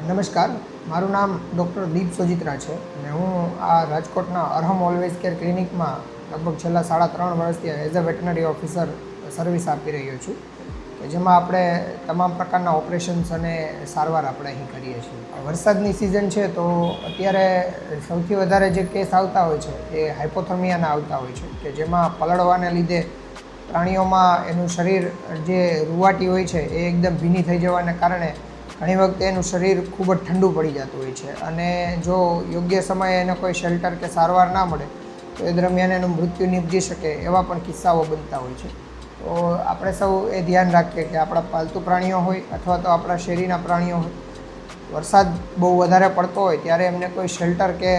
નમસ્કાર, મારું નામ ડૉક્ટર દીપ સોજિત્રા છે અને હું આ રાજકોટના અરહમ ઓલવેઝ કેર ક્લિનિકમાં લગભગ છેલ્લા 3.5 વર્ષથી as a veterinary officer service આપી રહ્યો છું કે જેમાં આપણે તમામ પ્રકારના ઓપરેશન્સ અને સારવાર આપણે અહીં કરીએ છીએ. વરસાદની સિઝન છે તો અત્યારે સૌથી વધારે જે કેસ આવતા હોય છે એ હાઇપોથર્મિયાના આવતા હોય છે કે જેમાં પલળવાને લીધે પ્રાણીઓમાં એનું શરીર જે રૂવાટી હોય છે એ એકદમ ભીની થઈ જવાને કારણે ઘણી વખતે એનું શરીર ખૂબ જ ઠંડુ પડી જતું હોય છે અને જો યોગ્ય સમયે એને કોઈ શેલ્ટર કે સારવાર ના મળે તો એ દરમિયાન એનું મૃત્યુ નિપજી શકે એવા પણ કિસ્સાઓ બનતા હોય છે. તો આપણે સૌ એ ધ્યાન રાખીએ કે આપણા પાલતુ પ્રાણીઓ હોય અથવા તો આપણા શેરીના પ્રાણીઓ હોય, વરસાદ બહુ વધારે પડતો હોય ત્યારે એમને કોઈ શેલ્ટર કે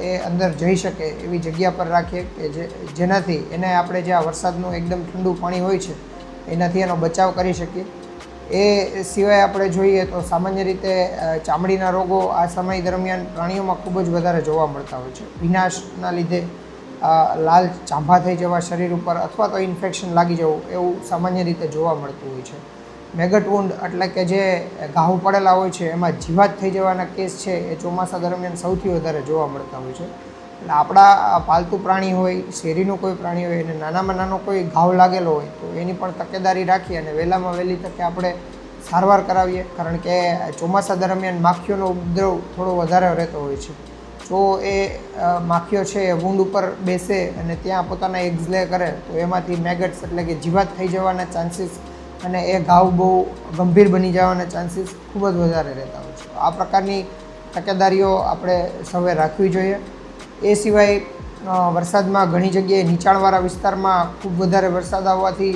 એ અંદર જઈ શકે એવી જગ્યા પર રાખીએ કે જેનાથી એને આપણે જે આ વરસાદનું એકદમ ઠંડુ પાણી હોય છે એનાથી એનો બચાવ કરી શકીએ. એ સિવાય આપણે જોઈએ તો સામાન્ય રીતે ચામડીના રોગો આ સમય દરમિયાન પ્રાણીઓમાં ખૂબ જ વધારે જોવા મળતા હોય છે. ભીનાશના લીધે લાલ ચાંભા થઈ જવા શરીર ઉપર અથવા તો ઇન્ફેક્શન લાગી જવું એવું સામાન્ય રીતે જોવા મળતું હોય છે. મેગટ વૂન્ડ એટલે કે જે ઘાવ પડેલા હોય છે એમાં જીવાત થઈ જવાના કેસ છે એ ચોમાસા દરમિયાન સૌથી વધારે જોવા મળતા હોય છે. એટલે આપણા પાલતુ પ્રાણી હોય, શેરીનું કોઈ પ્રાણી હોય અને નાનામાં નાનો કોઈ ઘાવ લાગેલો હોય તો એની પણ તકેદારી રાખીએ અને વહેલામાં વહેલી તકે આપણે સારવાર કરાવીએ, કારણ કે ચોમાસા દરમિયાન માખીઓનો ઉપદ્રવ થોડો વધારે રહેતો હોય છે. જો એ માખીઓ છે એ વૂંડ ઉપર બેસે અને ત્યાં પોતાના એગ્સ લે કરે તો એમાંથી મેગટ્સ એટલે કે જીવાત થઈ જવાના ચાન્સીસ અને એ ઘાવ બહુ ગંભીર બની જવાના ચાન્સીસ ખૂબ જ વધારે રહેતા હોય છે. આ પ્રકારની તકેદારીઓ આપણે સૌએ રાખવી જોઈએ. એ સિવાય વરસાદમાં ઘણી જગ્યાએ નીચાણવાળા વિસ્તારમાં ખૂબ વધારે વરસાદ આવવાથી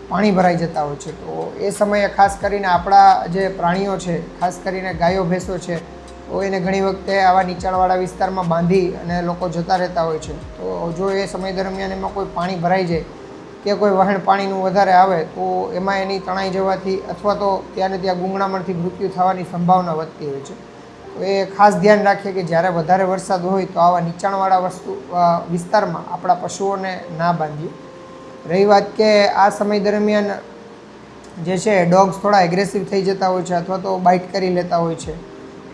પાણી ભરાઈ જતા હોય છે. તો એ સમયે ખાસ કરીને આપણા જે પ્રાણીઓ છે, ખાસ કરીને ગાયો ભેંસો છે, તો એને ઘણી વખતે આવા નીચાણવાળા વિસ્તારમાં બાંધી અને લોકો જતા રહેતા હોય છે. તો જો એ સમય દરમિયાન એમાં કોઈ પાણી ભરાઈ જાય કે કોઈ વહેણ પાણીનું વધારે આવે તો એમાં એની તણાઈ જવાથી અથવા તો ત્યાં ગુંગળામણથી મૃત્યુ થવાની સંભાવના વધતી હોય છે. તો એ ખાસ ધ્યાન રાખીએ કે જ્યારે વધારે વરસાદ હોય તો આવા નીચાણવાળા વિસ્તારમાં આપણા પશુઓને ના બાંધીએ. રહી વાત કે આ સમય દરમિયાન જે છે ડોગ્સ થોડા એગ્રેસિવ થઈ જતા હોય છે અથવા તો બાઇટ કરી લેતા હોય છે,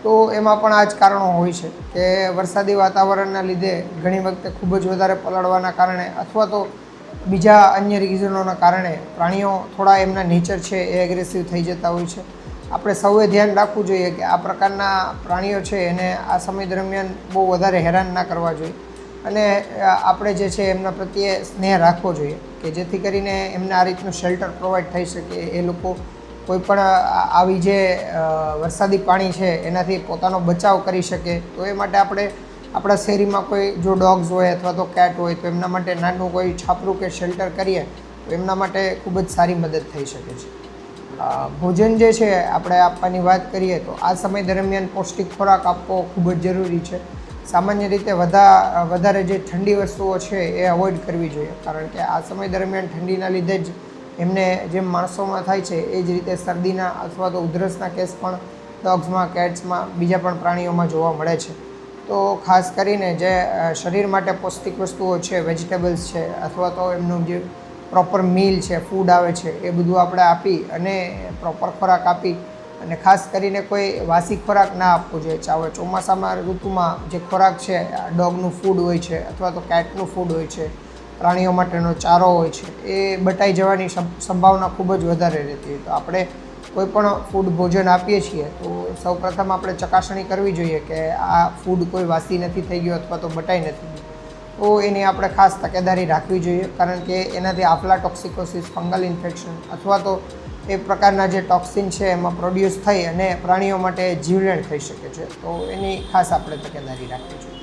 તો એમાં પણ આ જ કારણો હોય છે કે વરસાદી વાતાવરણના લીધે ઘણી વખતે ખૂબ જ વધારે પલળવાના કારણે અથવા તો બીજા અન્ય રીઝનોના કારણે પ્રાણીઓ થોડા એમના નેચર છે એ એગ્રેસિવ થઈ જતા હોય છે. આપણે સૌએ ધ્યાન રાખવું જોઈએ કે આ પ્રકારના પ્રાણીઓ છે એને આ સમય દરમિયાન બહુ વધારે હેરાન ના કરવા જોઈએ અને આપણે જે છે એમના પ્રત્યે સ્નેહ રાખવો જોઈએ કે જેથી કરીને એમને આ રીતનું શેલ્ટર પ્રોવાઈડ થઈ શકે. એ લોકો કોઈ પણ આવી જે વરસાદી પાણી છે એનાથી પોતાનો બચાવ કરી શકે. તો એ માટે આપણે આપણા શેરીમાં કોઈ જો ડોગ્સ હોય અથવા તો કેટ હોય તો એમના માટે નાનું કોઈ છાપરું કે શેલ્ટર કરીએ તો એમના માટે ખૂબ જ સારી મદદ થઈ શકે છે. ભોજન જે છે આપણે આપવાની વાત કરીએ તો આ સમય દરમિયાન પૌષ્ટિક ખોરાક આપવો ખૂબ જ જરૂરી છે. સામાન્ય રીતે વધારે જે ઠંડી વસ્તુઓ છે એ અવોઇડ કરવી જોઈએ, કારણ કે આ સમય દરમિયાન ઠંડીના લીધે જ એમને જેમ માણસોમાં થાય છે એ જ રીતે શરદીના અથવા તો ઉધરસના કેસ પણ ડોગ્સમાં, કેટ્સમાં, બીજા પણ પ્રાણીઓમાં જોવા મળે છે. તો ખાસ કરીને જે શરીર માટે પૌષ્ટિક વસ્તુઓ છે, વેજીટેબલ્સ છે અથવા તો એમનું જે પ્રોપર મીલ છે, ફૂડ આવે છે, એ બધું આપણે આપી અને પ્રોપર ખોરાક આપી અને ખાસ કરીને કોઈ વાસી ખોરાક ના આપવો જોઈએ. ચોમાસામાં ઋતુમાં જે ખોરાક છે ડોગનું ફૂડ હોય છે અથવા તો કેટનું ફૂડ હોય છે, પ્રાણીઓ માટેનો ચારો હોય છે, એ બટાઈ જવાની સંભાવના ખૂબ જ વધારે રહેતી હોય. તો આપણે કોઈ પણ ફૂડ ભોજન આપીએ છીએ તો સૌપ્રથમ આપણે ચકાસણી કરવી જોઈએ કે આ ફૂડ કોઈ વાસી નથી થઈ ગયો અથવા તો બટાઈ નથી ગયું. તો એની આપણે ખાસ તકેદારી રાખવી જોઈએ, કારણ કે એનાથી આફ્લાટોક્સિકોસિસ, ફંગલ ઇન્ફેક્શન અથવા તો એ પ્રકારના જે ટોક્સિન છે એમાં પ્રોડ્યુસ થઈ અને પ્રાણીઓ માટે જીવલેણ થઈ શકે છે. તો એની ખાસ આપણે તકેદારી રાખવી જોઈએ.